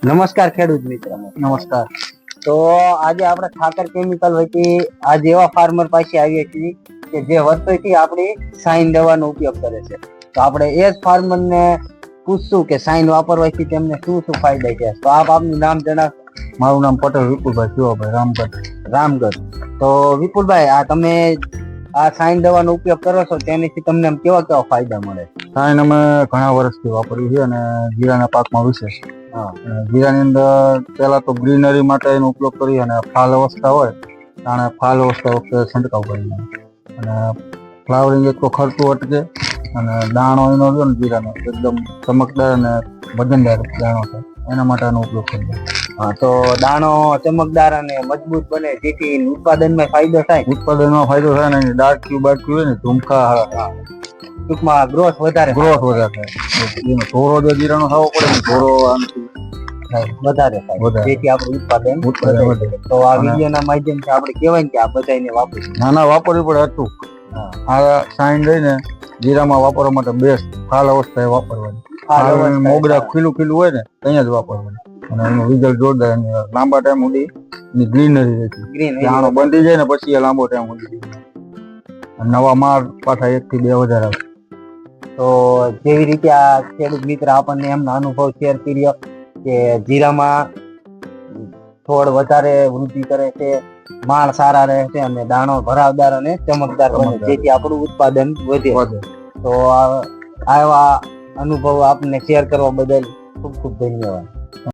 નમસ્કાર ખેડૂત મિત્રો. નમસ્કાર. તો આજે આપણે ખાતર કેમિકલ વતી આજે એવા ફાર્મર પાસે આવીએ છીએ કે જે વર્ષોથી આપણી સાઇન દવાનો ઉપયોગ કરે છે. તો આપણે એ જ ફાર્મરને પૂછશું કે સાઇન વાપરવાથી તેમને શું શું ફાયદા છે. તો આપનું નામ જણાવો. મારું નામ પટેલ વિપુલભાઈ શિવાભાઈ રામગઢ. તો વિપુલભાઈ, આ તમે આ સાઇન દવાનો ઉપયોગ કરો છો તેનાથી તમને આમ કેવા કેવા ફાયદા મળે? સાઇન અમે ઘણા વર્ષથી વાપર્યું છે અને જીરાના પાકમાં વિશેષ. જીરાની અંદર પહેલા તો ગ્રીનરી માટે એનો ઉપયોગ કરીએ અને ફાલ અવસ્થા હોય ત્યારે ફાલ અવસ્થા વખતે છંટકાવ કરીએ અને ફ્લાવરિંગ એક તો ખર્ચું અટકે અને દાણો એનો રહ્યો ને જીરાનો એકદમ ચમકદાર અને વજનદાર દાણો થાય એના માટે આનો ઉપયોગ કરીએ. તો દાણો ચમકદાર અને મજબૂત બને જેથી ઉત્પાદનમાં ફાયદો થાય. ઉત્પાદનમાં ફાયદો થાય ને ડાળખી બાળખી હોય ને ઝુમખા ટૂંકમાં ગ્રોથ વધારે થાય. એનો ધોરો જે જીરાનો થવો પડે ને ધોરો આનાથી વધારે થાય જેથી આપણું ઉત્પાદન વધે. તો આ વિડીયોના માધ્યમથી આપણે કહેવાય કે આ બધાને વાપરવું. નાના વાપરવી પડે હતું. આ સાઇન લઈને જીરામાં વાપરવા માટે બેસ્ટ ફાલ અવસ્થાએ વાપરવાની. મોગરા ખીલું ખીલું હોય ને અહીંયા જ વાપરવાનું અને એનું રિઝલ્ટ જોરદાર. લાંબા ટાઈમ સુધી એની ગ્રીનરી રહેતી. દાણો બંધી જાય ને પછી એ લાંબો ટાઈમ સુધી નવા માળ પાછા 1 થી 2 વધારે આવે. તો જેવી રીતે આ ખેડૂત મિત્ર આપણને એમનો અનુભવ શેર કર્યો કે જીરામાં છોડ વધારે વૃદ્ધિ કરે છે, માળ સારા રહે છે અને દાણો ભરાવદાર અને ચમકદાર બને જેથી આપણું ઉત્પાદન વધે. તો આવા અનુભવ આપને શેર કરવા બદલ ખૂબ ખૂબ ધન્યવાદ.